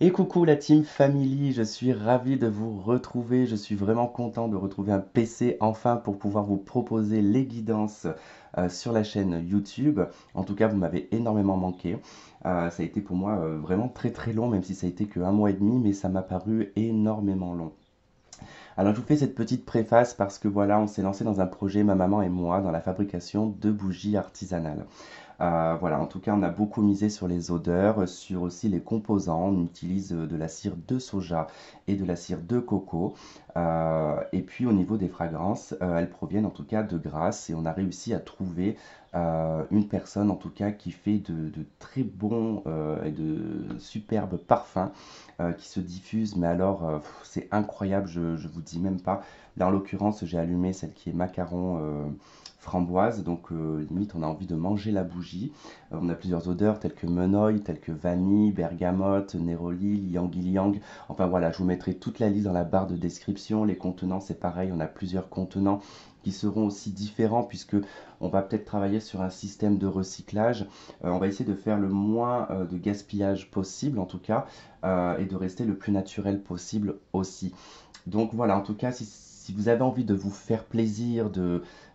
Et coucou la team Family, je suis ravi de vous retrouver, je suis vraiment content de retrouver un PC enfin pour pouvoir vous proposer les guidances sur la chaîne YouTube. En tout cas, vous m'avez énormément manqué. Ça a été pour moi vraiment très très long, même si ça a été que un mois et demi, mais ça m'a paru énormément long. Alors je vous fais cette petite préface parce que voilà, on s'est lancé dans un projet, ma maman et moi, dans la fabrication de bougies artisanales. Voilà, en tout cas, on a beaucoup misé sur les odeurs, sur aussi les composants. On utilise de la cire de soja et de la cire de coco. Et puis au niveau des fragrances, elles proviennent en tout cas de Grasse et on a réussi à trouver une personne en tout cas qui fait de très bons et de superbes parfums qui se diffusent. Mais alors, c'est incroyable, je vous dis même pas. Là, en l'occurrence, j'ai allumé celle qui est macaron framboise, donc limite on a envie de manger la bougie. On a plusieurs odeurs telles que menoil, telles que vanille, bergamote, néroli, liang ylang. Enfin voilà, je vous mettrai toute la liste dans la barre de description. Les contenants, c'est pareil, on a plusieurs contenants qui seront aussi différents puisque on va peut-être travailler sur un système de recyclage. On va essayer de faire le moins de gaspillage possible en tout cas et de rester le plus naturel possible aussi. Donc voilà, en tout cas, si vous avez envie de vous faire plaisir,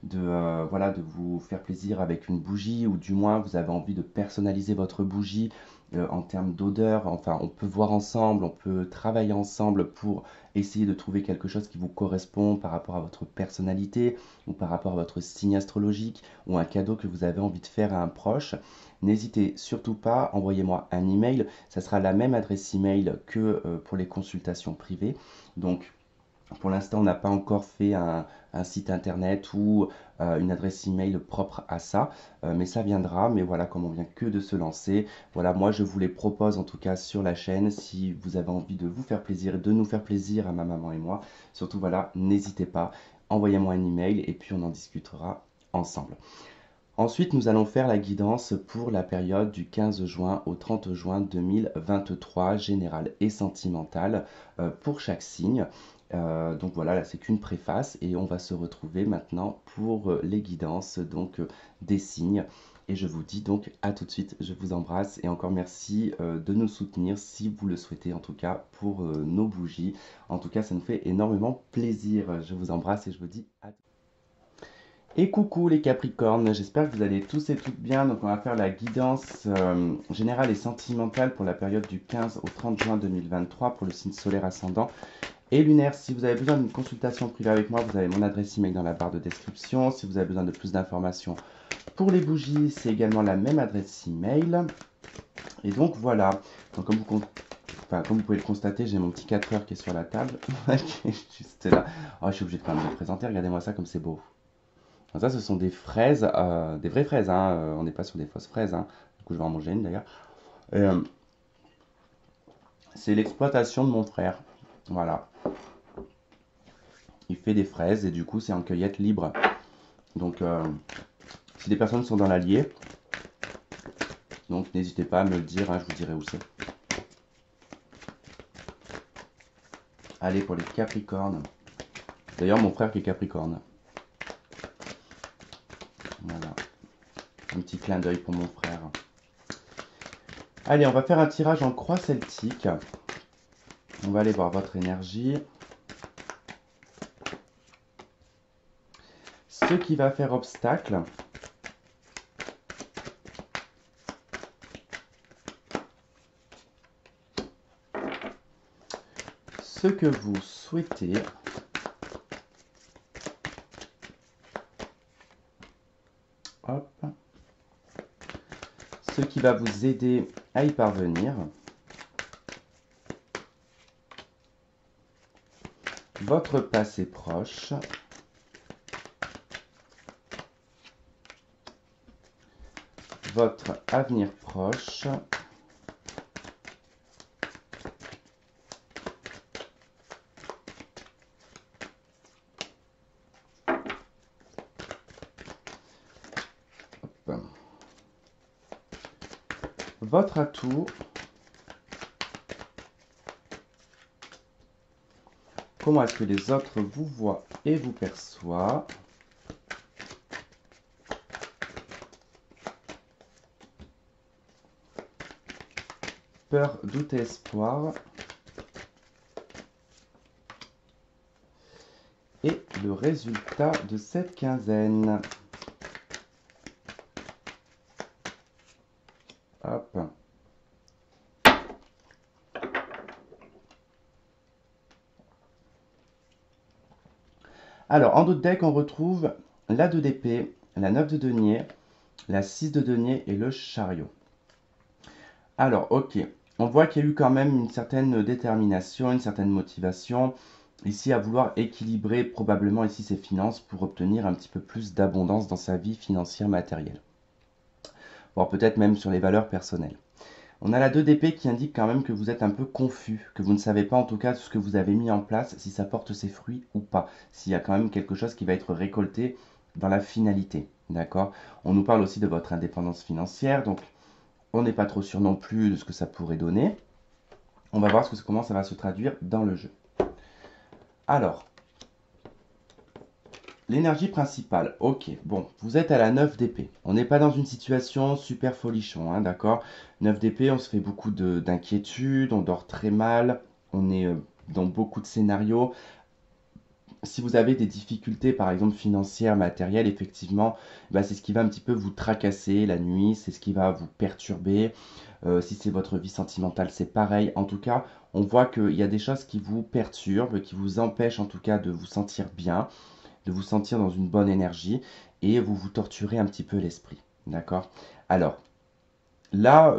voilà, de vous faire plaisir avec une bougie, ou du moins vous avez envie de personnaliser votre bougie en termes d'odeur, enfin, on peut voir ensemble, on peut travailler ensemble pour essayer de trouver quelque chose qui vous correspond par rapport à votre personnalité, ou par rapport à votre signe astrologique, ou un cadeau que vous avez envie de faire à un proche. N'hésitez surtout pas, envoyez-moi un email, ça sera la même adresse email que pour les consultations privées. Donc, pour l'instant, on n'a pas encore fait un site internet ou une adresse email propre à ça, mais ça viendra. Mais voilà, comme on vient que de se lancer, voilà, moi je vous les propose en tout cas sur la chaîne. Si vous avez envie de vous faire plaisir et de nous faire plaisir à ma maman et moi, surtout voilà, n'hésitez pas, envoyez-moi un email et puis on en discutera ensemble. Ensuite, nous allons faire la guidance pour la période du 15 juin au 30 juin 2023, générale et sentimentale, pour chaque signe. Donc voilà, là c'est qu'une préface et on va se retrouver maintenant pour les guidances donc des signes. Et je vous dis donc à tout de suite, je vous embrasse et encore merci de nous soutenir si vous le souhaitez en tout cas pour nos bougies. En tout cas, ça nous fait énormément plaisir. Je vous embrasse et je vous dis à tout de suite. Et coucou les Capricornes, j'espère que vous allez tous et toutes bien. Donc on va faire la guidance générale et sentimentale pour la période du 15 au 30 juin 2023 pour le signe solaire ascendant et lunaire. Si vous avez besoin d'une consultation privée avec moi, vous avez mon adresse email dans la barre de description. Si vous avez besoin de plus d'informations pour les bougies, c'est également la même adresse email. Et donc voilà, donc, comme vous pouvez le constater, j'ai mon petit 4 heures qui est sur la table, qui est juste là. Oh, je suis obligé de quand même le présenter, regardez-moi ça comme c'est beau. Donc ça, ce sont des fraises, des vraies fraises, hein, on n'est pas sur des fausses fraises. Hein. Du coup, je vais en manger une d'ailleurs. Euh, c'est l'exploitation de mon frère. Voilà. Il fait des fraises et du coup, c'est en cueillette libre. Donc, si des personnes sont dans l'Allier, donc n'hésitez pas à me le dire, hein, je vous dirai où c'est. Allez, pour les Capricornes. D'ailleurs, mon frère qui est Capricorne. Voilà. Un petit clin d'œil pour mon frère. Allez, on va faire un tirage en croix celtique. On va aller voir votre énergie. Ce qui va faire obstacle. Ce que vous souhaitez. Hop. Ce qui va vous aider à y parvenir. Votre passé proche. Votre avenir proche. Hop. Votre atout. Comment est-ce que les autres vous voient et vous perçoivent. peur, doute et espoir. Et le résultat de cette quinzaine. Hop. Alors, en dos de deck, on retrouve la 2 d'épée, la 9 de denier, la 6 de denier et le chariot. Alors, ok, on voit qu'il y a eu quand même une certaine détermination, une certaine motivation, ici à vouloir équilibrer probablement ici ses finances pour obtenir un petit peu plus d'abondance dans sa vie financière matérielle. Voire peut-être même sur les valeurs personnelles. On a la 2 d'épée qui indique quand même que vous êtes un peu confus, que vous ne savez pas en tout cas ce que vous avez mis en place, si ça porte ses fruits ou pas, s'il y a quand même quelque chose qui va être récolté dans la finalité, d'accord? On nous parle aussi de votre indépendance financière, donc on n'est pas trop sûr non plus de ce que ça pourrait donner. On va voir comment ça va se traduire dans le jeu. Alors, l'énergie principale, ok, bon, vous êtes à la 9 d'épée. On n'est pas dans une situation super folichon, hein, d'accord? 9 d'épée, on se fait beaucoup d'inquiétudes, on dort très mal, on est dans beaucoup de scénarios. Si vous avez des difficultés, par exemple financières, matérielles, effectivement, bah, c'est ce qui va un petit peu vous tracasser la nuit, c'est ce qui va vous perturber. Si c'est votre vie sentimentale, c'est pareil. En tout cas, on voit qu'il y a des choses qui vous perturbent, qui vous empêchent en tout cas de vous sentir bien, de vous sentir dans une bonne énergie, et vous vous torturez un petit peu l'esprit. D'accord? Alors, là,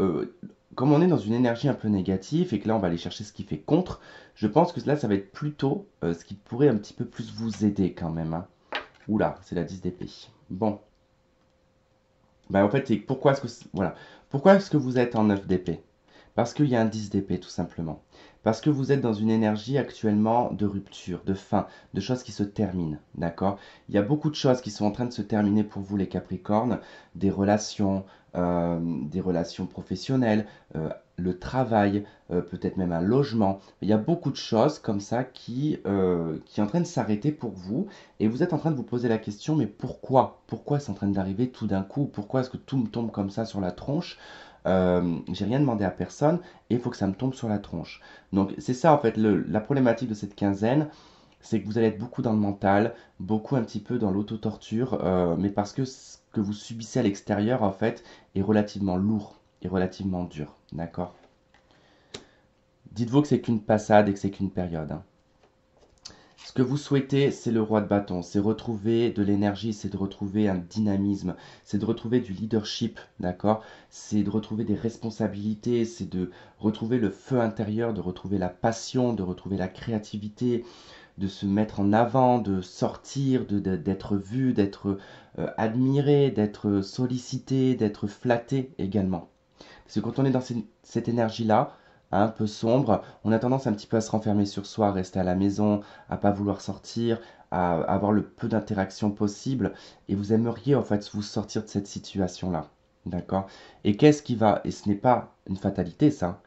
comme on est dans une énergie un peu négative et que là on va aller chercher ce qui fait contre, je pense que là ça va être plutôt ce qui pourrait un petit peu plus vous aider quand même, hein. Oula, c'est la 10 d'épée. Bon, bah en fait, pourquoi est-ce que voilà, pourquoi est-ce que vous êtes en 9 d'épée? Parce qu'il y a un 10 d'épée tout simplement. Parce que vous êtes dans une énergie actuellement de rupture, de fin, de choses qui se terminent, d'accord? Il y a beaucoup de choses qui sont en train de se terminer pour vous les Capricornes, des relations professionnelles, le travail, peut-être même un logement. Il y a beaucoup de choses comme ça qui est en train de s'arrêter pour vous et vous êtes en train de vous poser la question, mais pourquoi? Pourquoi c'est en train d'arriver tout d'un coup? Pourquoi est-ce que tout me tombe comme ça sur la tronche? J'ai rien demandé à personne et il faut que ça me tombe sur la tronche. Donc c'est ça en fait la problématique de cette quinzaine, c'est que vous allez être beaucoup dans le mental, beaucoup un petit peu dans l'auto-torture, mais parce que ce que vous subissez à l'extérieur en fait est relativement lourd et relativement dur, d'accord? Dites-vous que c'est qu'une passade et que c'est qu'une période, hein. Ce que vous souhaitez, c'est le roi de bâton, c'est retrouver de l'énergie, c'est de retrouver un dynamisme, c'est de retrouver du leadership, d'accord? C'est de retrouver des responsabilités, c'est de retrouver le feu intérieur, de retrouver la passion, de retrouver la créativité, de se mettre en avant, de sortir, d'être vu, d'être admiré, d'être sollicité, d'être flatté également. Parce que quand on est dans cette énergie-là, un peu sombre, on a tendance un petit peu à se renfermer sur soi, à rester à la maison, à pas vouloir sortir, à avoir le peu d'interaction possible. Et vous aimeriez en fait vous sortir de cette situation-là. D'accord? Et qu'est-ce qui va, et ce n'est pas une fatalité ça,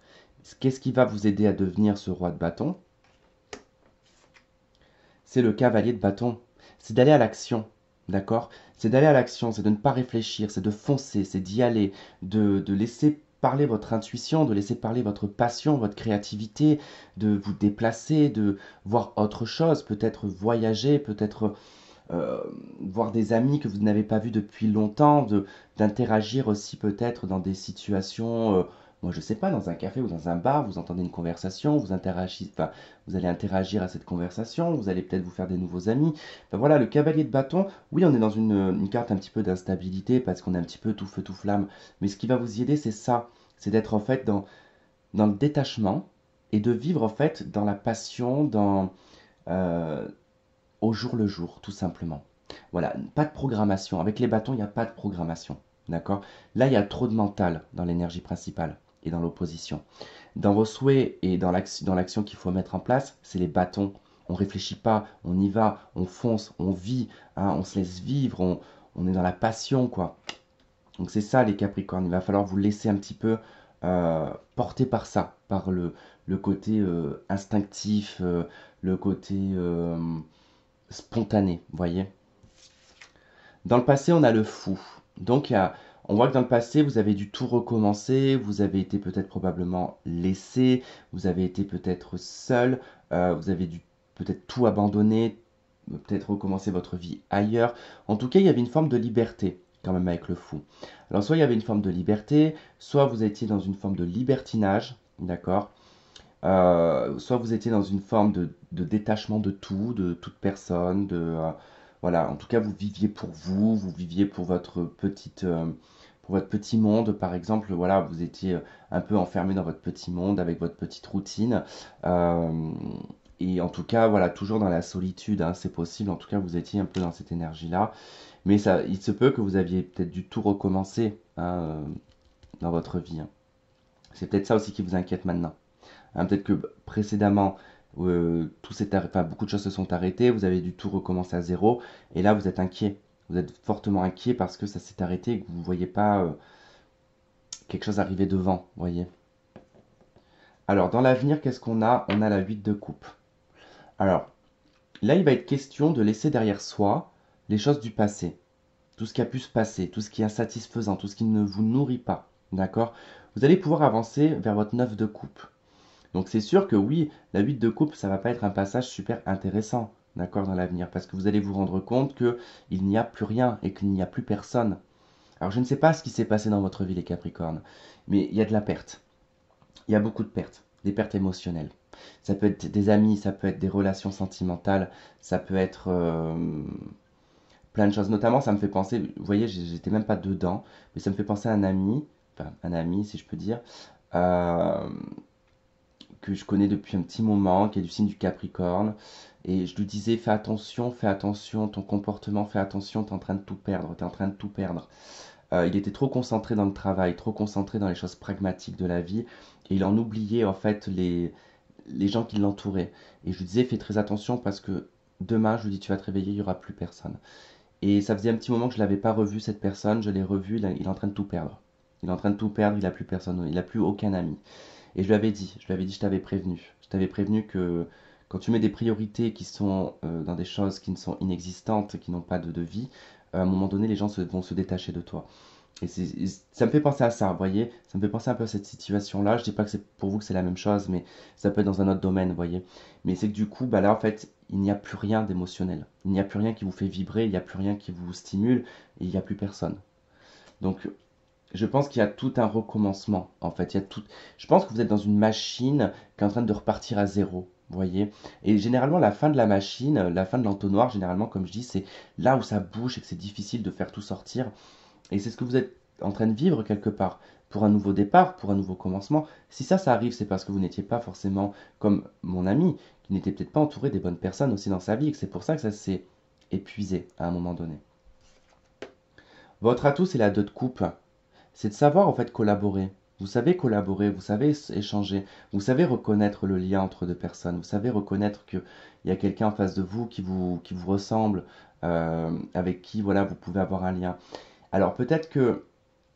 qu'est-ce qui va vous aider à devenir ce roi de bâton? C'est le cavalier de bâton. C'est d'aller à l'action. D'accord? C'est d'aller à l'action, c'est de ne pas réfléchir, c'est de foncer, c'est d'y aller, de laisser parler votre intuition, de laisser parler votre passion, votre créativité, de vous déplacer, de voir autre chose, peut-être voyager, peut-être euh, voir des amis que vous n'avez pas vus depuis longtemps, d'interagir aussi peut-être dans des situations, moi je sais pas, dans un café ou dans un bar, vous entendez une conversation, vous interagissez, enfin, vous allez interagir à cette conversation, vous allez peut-être vous faire des nouveaux amis. Enfin, voilà, le cavalier de bâton, oui, on est dans une carte un petit peu d'instabilité parce qu'on est un petit peu tout feu tout flamme, mais ce qui va vous y aider, c'est ça, c'est d'être en fait dans le détachement et de vivre en fait dans la passion, euh, au jour le jour, tout simplement. Voilà, pas de programmation. Avec les bâtons, il n'y a pas de programmation. D'accord? Là, il y a trop de mental dans l'énergie principale et dans l'opposition. Dans vos souhaits et dans l'action qu'il faut mettre en place, c'est les bâtons. On ne réfléchit pas, on y va, on fonce, on vit, hein, on se laisse vivre, on est dans la passion, quoi. Donc c'est ça les Capricornes. Il va falloir vous laisser un petit peu porter par ça, par le côté instinctif, le côté spontané, vous voyez. Dans le passé, on a le fou. Donc, On voit que dans le passé, vous avez dû tout recommencer, vous avez été peut-être probablement laissé, vous avez été peut-être seul, vous avez dû peut-être tout abandonner, peut-être recommencer votre vie ailleurs. En tout cas, il y avait une forme de liberté quand même avec le fou. Alors soit il y avait une forme de liberté, soit vous étiez dans une forme de libertinage, d'accord? Soit vous étiez dans une forme de détachement de tout, de toute personne, voilà, en tout cas vous viviez pour vous, vous viviez pour votre petit monde, par exemple, voilà, vous étiez un peu enfermé dans votre petit monde avec votre petite routine. Euh, et en tout cas, voilà, toujours dans la solitude, hein, c'est possible. En tout cas, vous étiez un peu dans cette énergie-là. Mais ça, il se peut que vous aviez peut-être dû tout recommencer, hein, dans votre vie, hein. C'est peut-être ça aussi qui vous inquiète maintenant. Hein, peut-être que précédemment, enfin, beaucoup de choses se sont arrêtées, vous avez dû tout recommencer à zéro, et là vous êtes inquiet. Vous êtes fortement inquiet parce que ça s'est arrêté et que vous ne voyez pas quelque chose arriver devant, voyez. Alors, dans l'avenir, qu'est-ce qu'on a? On a la 8 de coupe. Alors, là, il va être question de laisser derrière soi les choses du passé. Tout ce qui a pu se passer, tout ce qui est insatisfaisant, tout ce qui ne vous nourrit pas. D'accord? Vous allez pouvoir avancer vers votre 9 de coupe. Donc c'est sûr que oui, la 8 de coupe, ça va pas être un passage super intéressant, d'accord, dans l'avenir, parce que vous allez vous rendre compte que il n'y a plus rien et qu'il n'y a plus personne. Alors je ne sais pas ce qui s'est passé dans votre vie, les Capricornes, mais il y a de la perte. Il y a beaucoup de pertes, des pertes émotionnelles. Ça peut être des amis, ça peut être des relations sentimentales, ça peut être plein de choses. Notamment, ça me fait penser, vous voyez, j'étais même pas dedans, mais ça me fait penser à un ami, enfin un ami si je peux dire, euh, que je connais depuis un petit moment, qui est du signe du Capricorne. Et je lui disais, fais attention, ton comportement, fais attention, tu es en train de tout perdre, tu es en train de tout perdre. Il était trop concentré dans le travail, trop concentré dans les choses pragmatiques de la vie, et il en oubliait en fait les gens qui l'entouraient. Et je lui disais, fais très attention parce que demain, je lui dis, tu vas te réveiller, il n'y aura plus personne. Et ça faisait un petit moment que je ne l'avais pas revu, cette personne, je l'ai revu, il est en train de tout perdre. Il est en train de tout perdre, il n'a plus personne, il n'a plus aucun ami. Et je t'avais prévenu. Je t'avais prévenu que quand tu mets des priorités qui sont dans des choses qui ne sont inexistantes, qui n'ont pas de vie, à un moment donné, les gens vont se détacher de toi. Et ça me fait penser à ça, vous voyez. Ça me fait penser un peu à cette situation-là. Je dis pas que c'est pour vous que c'est la même chose, mais ça peut être dans un autre domaine, vous voyez. Mais c'est que du coup, bah là, en fait, il n'y a plus rien d'émotionnel. Il n'y a plus rien qui vous fait vibrer, il n'y a plus rien qui vous stimule, et il n'y a plus personne. Donc, je pense qu'il y a tout un recommencement, en fait. Il y a tout... Je pense que vous êtes dans une machine qui est en train de repartir à zéro, vous voyez. Et généralement, la fin de la machine, la fin de l'entonnoir, généralement, comme je dis, c'est là où ça bouge et que c'est difficile de faire tout sortir. Et c'est ce que vous êtes en train de vivre quelque part. Pour un nouveau départ, pour un nouveau commencement. Si ça arrive, c'est parce que vous n'étiez pas forcément comme mon ami, qui n'était peut-être pas entouré des bonnes personnes aussi dans sa vie, et que c'est pour ça que ça s'est épuisé à un moment donné. Votre atout, c'est la 2 de coupe. C'est de savoir en fait collaborer. Vous savez collaborer, vous savez échanger, vous savez reconnaître le lien entre deux personnes, vous savez reconnaître qu'il y a quelqu'un en face de vous qui vous ressemble, avec qui voilà, vous pouvez avoir un lien. Alors peut-être que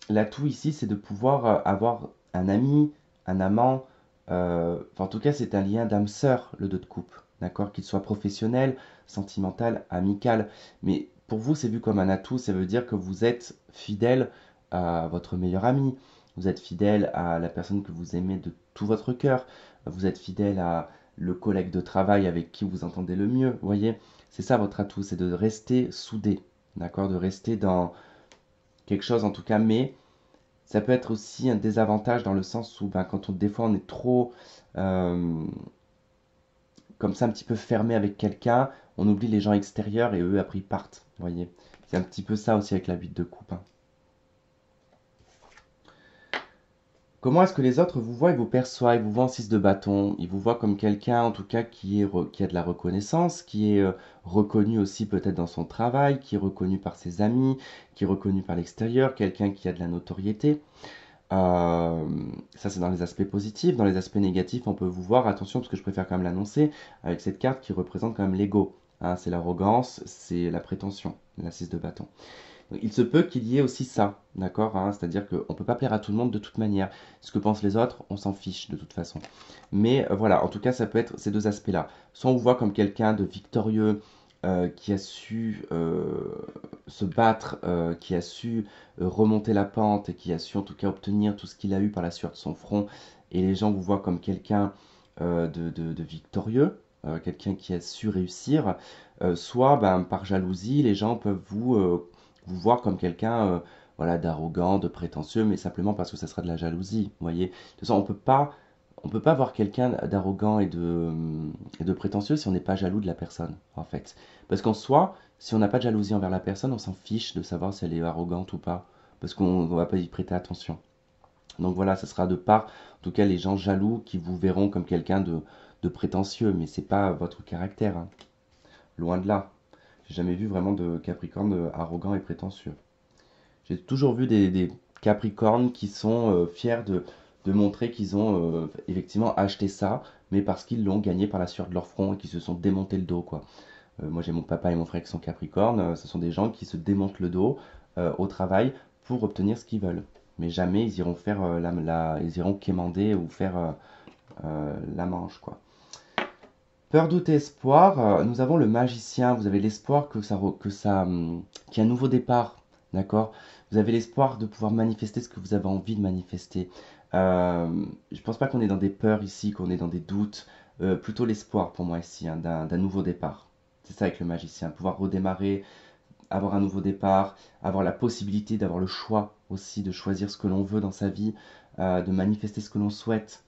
l'atout ici, c'est de pouvoir avoir un ami, un amant, enfin, en tout cas c'est un lien d'âme sœur, le 2 de coupe, d'accord? Qu'il soit professionnel, sentimental, amical. Mais pour vous, c'est vu comme un atout, ça veut dire que vous êtes fidèle à votre meilleur ami, vous êtes fidèle à la personne que vous aimez de tout votre cœur, vous êtes fidèle à le collègue de travail avec qui vous entendez le mieux, vous voyez? C'est ça votre atout, c'est de rester soudé, d'accord? De rester dans quelque chose en tout cas, mais ça peut être aussi un désavantage dans le sens où ben, des fois on est trop euh, comme ça un petit peu fermé avec quelqu'un, on oublie les gens extérieurs et eux après ils partent, vous voyez. C'est un petit peu ça aussi avec la 8 de coupe, hein. Comment est-ce que les autres vous voient et vous perçoivent? Ils vous voient en 6 de bâton, ils vous voient comme quelqu'un en tout cas qui a de la reconnaissance, qui est reconnu aussi peut-être dans son travail, qui est reconnu par ses amis, qui est reconnu par l'extérieur, quelqu'un qui a de la notoriété. Euh, Ça, c'est dans les aspects positifs. Dans les aspects négatifs, on peut vous voir, attention, parce que je préfère quand même l'annoncer, avec cette carte qui représente quand même l'ego, hein. C'est l'arrogance, c'est la prétention, la 6 de bâton. Donc, il se peut qu'il y ait aussi ça, d'accord, hein. C'est-à-dire qu'on ne peut pas plaire à tout le monde de toute manière. Ce que pensent les autres, on s'en fiche de toute façon. Mais voilà, en tout cas, ça peut être ces deux aspects-là. Soit on vous voit comme quelqu'un de victorieux, qui a su se battre, qui a su remonter la pente et qui a su en tout cas obtenir tout ce qu'il a eu par la sueur de son front. Et les gens vous voient comme quelqu'un de victorieux, quelqu'un qui a su réussir. Soit ben, par jalousie, les gens peuvent vous voir comme quelqu'un voilà, d'arrogant, de prétentieux, mais simplement parce que ça sera de la jalousie. Vous voyez, de toute façon, on peut pas voir quelqu'un d'arrogant et de prétentieux si on n'est pas jaloux de la personne, en fait. Parce qu'en soi, si on n'a pas de jalousie envers la personne, on s'en fiche de savoir si elle est arrogante ou pas, parce qu'on ne va pas y prêter attention. Donc voilà, ce sera de part, en tout cas, les gens jaloux qui vous verront comme quelqu'un de prétentieux, mais c'est pas votre caractère, hein. Loin de là. J'ai jamais vu vraiment de Capricorne arrogant et prétentieux. J'ai toujours vu des Capricornes qui sont fiers de montrer qu'ils ont effectivement acheté ça, mais parce qu'ils l'ont gagné par la sueur de leur front et qu'ils se sont démonté le dos, quoi. Moi, j'ai mon papa et mon frère qui sont Capricornes. Ce sont des gens qui se démontent le dos au travail pour obtenir ce qu'ils veulent. Mais jamais ils iront faire ils iront quémander ou faire la manche, quoi. Peur, doute et espoir, nous avons le magicien. Vous avez l'espoir qu'il y ait un nouveau départ, d'accord? Vous avez l'espoir de pouvoir manifester ce que vous avez envie de manifester. Je pense pas qu'on est dans des peurs ici, qu'on est dans des doutes. Plutôt l'espoir pour moi ici, hein, d'un nouveau départ. C'est ça avec le magicien, pouvoir redémarrer, avoir un nouveau départ, avoir la possibilité d'avoir le choix aussi de choisir ce que l'on veut dans sa vie, de manifester ce que l'on souhaite.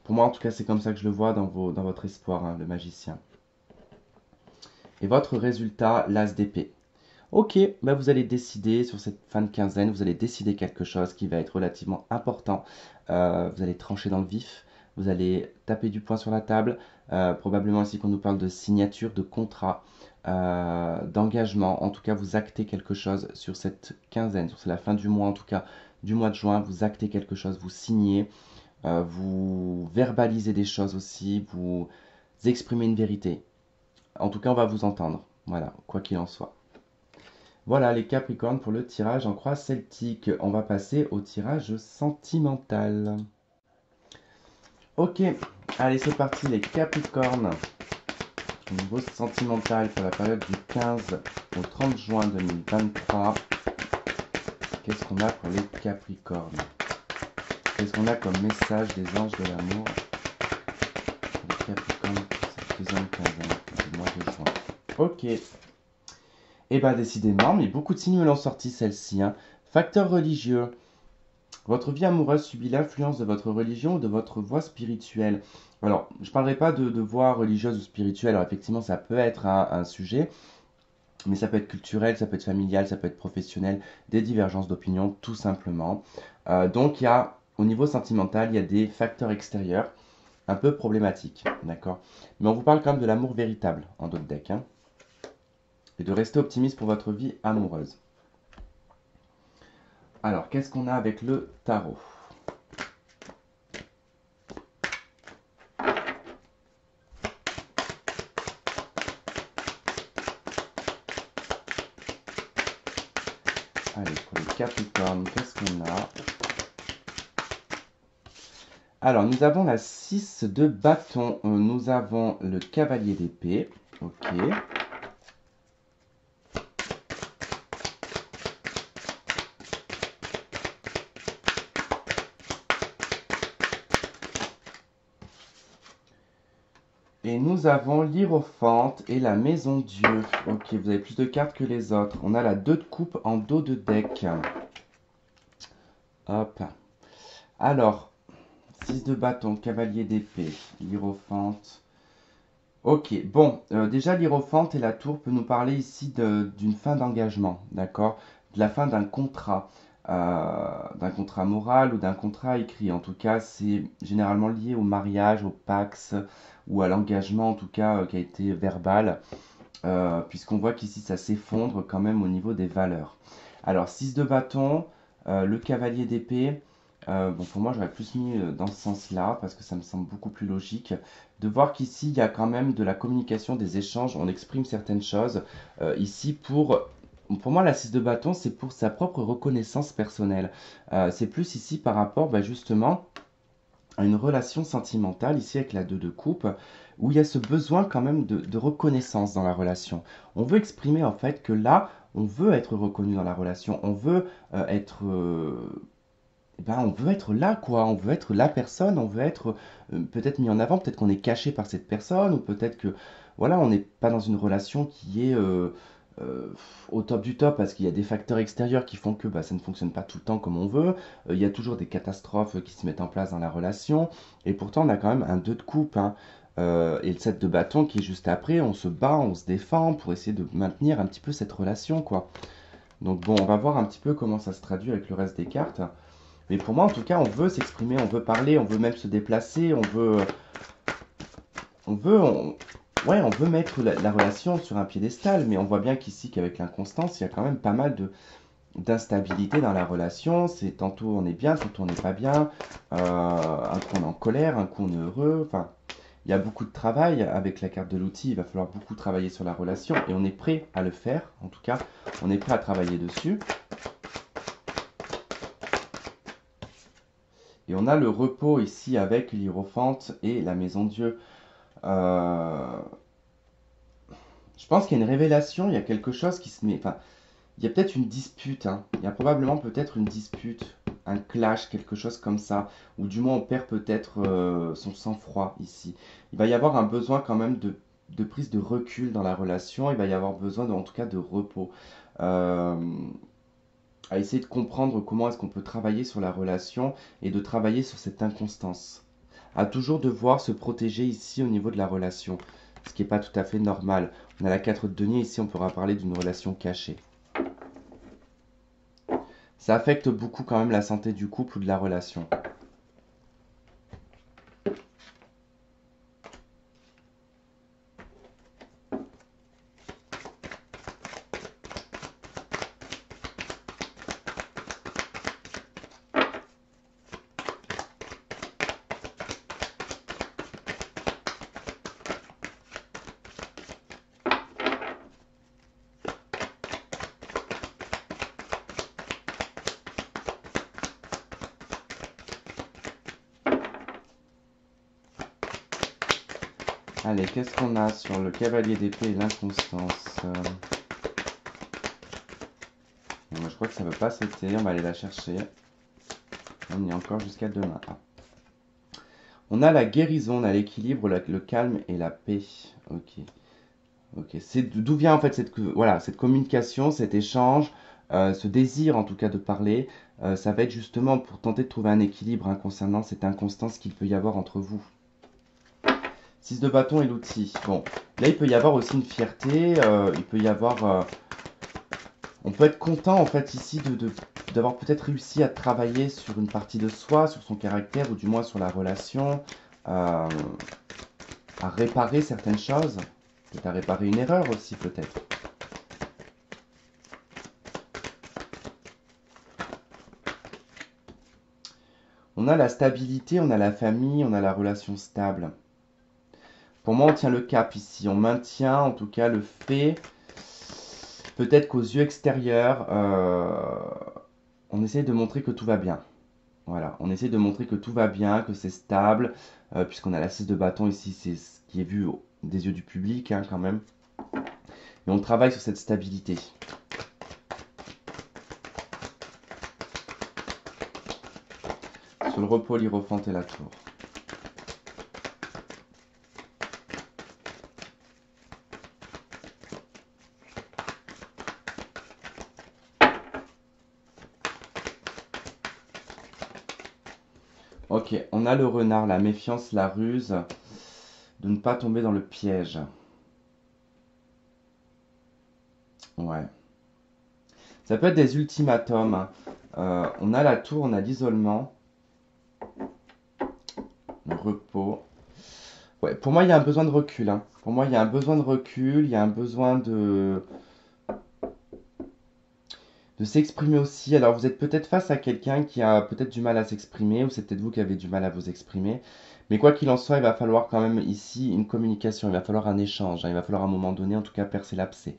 Pour moi, en tout cas, c'est comme ça que je le vois dans votre espoir, hein, le magicien. Et votre résultat, l'as d'épée. Ok, bah vous allez décider sur cette fin de quinzaine, vous allez décider quelque chose qui va être relativement important. Vous allez trancher dans le vif, vous allez taper du poing sur la table. Probablement ici qu'on nous parle de signature, de contrat, d'engagement. En tout cas, vous actez quelque chose sur cette quinzaine, sur la fin du mois, en tout cas du mois de juin. Vous actez quelque chose, vous signez. Vous verbalisez des choses aussi, vous exprimez une vérité. En tout cas, on va vous entendre. Voilà, quoi qu'il en soit. Voilà les Capricornes pour le tirage en croix celtique. On va passer au tirage sentimental. Ok, allez c'est parti les Capricornes. Au niveau sentimental pour la période du 15 au 30 juin 2023. Qu'est-ce qu'on a pour les Capricornes? Qu'est-ce qu'on a comme message des anges de l'amour pour les Capricornes pour cette deuxième quinzaine du mois de juin? Ok. Et bien décidément, mais beaucoup de signes me l'ont sorti celle-ci, hein. Facteur religieux. Votre vie amoureuse subit l'influence de votre religion ou de votre voie spirituelle. Alors, je ne parlerai pas de voie religieuse ou spirituelle. Alors effectivement, ça peut être un sujet, mais ça peut être culturel, ça peut être familial, ça peut être professionnel, des divergences d'opinion, tout simplement. Donc, au niveau sentimental, il y a des facteurs extérieurs un peu problématiques, d'accord? Mais on vous parle quand même de l'amour véritable en d'autres decks, hein, et de rester optimiste pour votre vie amoureuse. Alors, qu'est-ce qu'on a avec le tarot? Allez, pour les Capricornes, qu'est-ce qu'on a? Alors, nous avons la 6 de bâton. Nous avons le cavalier d'épée. Ok. Et nous avons l'Hiérophante et la Maison Dieu. Ok, vous avez plus de cartes que les autres. On a la 2 de coupe en dos de deck. Hop. Alors, 6 de bâton, cavalier d'épée, l'Hiérophante. Ok, bon, déjà l'Hiérophante et la tour peut nous parler ici d'une fin d'engagement, d'accord? De la fin d'un contrat moral ou d'un contrat écrit. En tout cas, c'est généralement lié au mariage, au pax ou à l'engagement, en tout cas, qui a été verbal, puisqu'on voit qu'ici ça s'effondre quand même au niveau des valeurs. Alors, 6 de bâton, le cavalier d'épée. Bon, pour moi, j'aurais plus mis dans ce sens-là, parce que ça me semble beaucoup plus logique, de voir qu'ici, il y a quand même de la communication, des échanges, on exprime certaines choses. Ici, pour moi, la 6 de bâton, c'est pour sa propre reconnaissance personnelle. C'est plus ici par rapport, bah, justement, à une relation sentimentale, ici avec la 2 de coupe, où il y a ce besoin quand même de reconnaissance dans la relation. On veut exprimer en fait que là, on veut être reconnu dans la relation, on veut être on veut être là, quoi. On veut être la personne, on veut être peut-être mis en avant, peut-être qu'on est caché par cette personne, ou peut-être que, voilà, on n'est pas dans une relation qui est euh, au top du top, parce qu'il y a des facteurs extérieurs qui font que bah, ça ne fonctionne pas tout le temps comme on veut. Il y a toujours des catastrophes qui se mettent en place dans la relation, et pourtant on a quand même un 2 de coupe, hein. Et le 7 de bâton qui est juste après, on se bat, on se défend pour essayer de maintenir un petit peu cette relation, quoi. Donc bon, on va voir un petit peu comment ça se traduit avec le reste des cartes. Mais pour moi, en tout cas, on veut s'exprimer, on veut parler, on veut même se déplacer, on veut, on- ouais, on veut mettre la relation sur un piédestal. Mais on voit bien qu'ici, qu'avec l'inconstance, il y a quand même pas mal d'instabilité dans la relation. C'est tantôt on est bien, tantôt on n'est pas bien. Un coup on est en colère, un coup on est heureux. Enfin, il y a beaucoup de travail avec la carte de l'outil. Il va falloir beaucoup travailler sur la relation et on est prêt à le faire. En tout cas, on est prêt à travailler dessus. Et on a le repos ici avec l'Hiérophante et la Maison Dieu. Euh, je pense qu'il y a une révélation, il y a quelque chose qui se met. Enfin, il y a peut-être une dispute, hein. Il y a probablement peut-être une dispute, un clash, quelque chose comme ça. Ou du moins on perd peut-être son sang-froid ici. Il va y avoir un besoin quand même de prise de recul dans la relation. Il va y avoir besoin en tout cas de repos. Euh, à essayer de comprendre comment est-ce qu'on peut travailler sur la relation et de travailler sur cette inconstance. À toujours devoir se protéger ici au niveau de la relation, ce qui n'est pas tout à fait normal. On a la 4 de denier, ici on pourra parler d'une relation cachée. Ça affecte beaucoup quand même la santé du couple ou de la relation. Allez, qu'est-ce qu'on a sur le cavalier d'épée et l'inconstance? Moi, je crois que ça ne veut pas sauter, on va aller la chercher. On y est encore jusqu'à demain. Ah. On a la guérison, on a l'équilibre, le calme et la paix. Ok. Ok. C'est d'où vient en fait voilà, cette communication, cet échange, ce désir en tout cas de parler. Ça va être justement pour tenter de trouver un équilibre hein, concernant cette inconstance qu'il peut y avoir entre vous. 6 de bâton et l'outil. Bon, là il peut y avoir aussi une fierté, il peut y avoir... on peut être content en fait ici d'avoir peut-être réussi à travailler sur une partie de soi, sur son caractère ou du moins sur la relation, à réparer certaines choses, peut-être à réparer une erreur aussi peut-être. On a la stabilité, on a la famille, on a la relation stable. Pour moi, on tient le cap ici. On maintient en tout cas le fait, peut-être qu'aux yeux extérieurs, on essaie de montrer que tout va bien. Voilà, on essaie de montrer que tout va bien, que c'est stable, puisqu'on a la 6 de bâton ici, c'est ce qui est vu des yeux du public hein, quand même. Et on travaille sur cette stabilité. Sur le repos, l'Hiérophante et la tour. Ok, on a le renard, la méfiance, la ruse, de ne pas tomber dans le piège. Ouais. Ça peut être des ultimatums, hein. On a la tour, on a l'isolement, le repos. Ouais, pour moi, il y a un besoin de recul, hein. Pour moi, il y a un besoin de recul, il y a un besoin de s'exprimer aussi. Alors, vous êtes peut-être face à quelqu'un qui a peut-être du mal à s'exprimer, ou c'est peut-être vous qui avez du mal à vous exprimer. Mais quoi qu'il en soit, il va falloir quand même ici une communication, il va falloir un échange, hein. Il va falloir à un moment donné, en tout cas, percer l'abcès.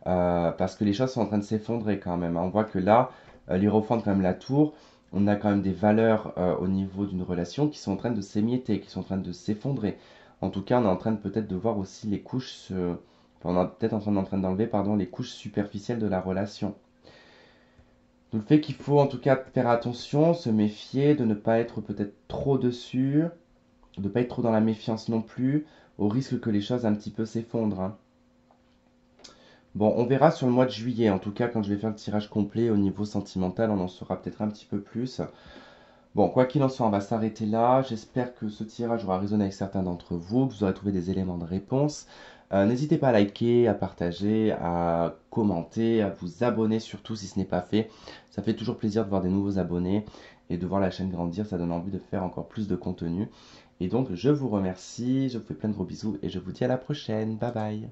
Parce que les choses sont en train de s'effondrer quand même, hein. On voit que là, l'Hiérophante, quand même, la tour, on a quand même des valeurs au niveau d'une relation qui sont en train de s'émietter, qui sont en train de s'effondrer. En tout cas, on est en train de peut-être de voir aussi les couches, enfin, on est peut-être en train d'enlever, pardon, les couches superficielles de la relation. Donc le fait qu'il faut en tout cas faire attention, se méfier, de ne pas être peut-être trop dessus, de ne pas être trop dans la méfiance non plus, au risque que les choses un petit peu s'effondrent, hein. Bon, on verra sur le mois de juillet. En tout cas, quand je vais faire le tirage complet au niveau sentimental, on en saura peut-être un petit peu plus. Bon, quoi qu'il en soit, on va s'arrêter là. J'espère que ce tirage aura résonné avec certains d'entre vous, que vous aurez trouvé des éléments de réponse. N'hésitez pas à liker, à partager, à commenter, à vous abonner surtout si ce n'est pas fait. Ça fait toujours plaisir de voir des nouveaux abonnés et de voir la chaîne grandir. Ça donne envie de faire encore plus de contenu. Et donc, je vous remercie, je vous fais plein de gros bisous et je vous dis à la prochaine. Bye bye.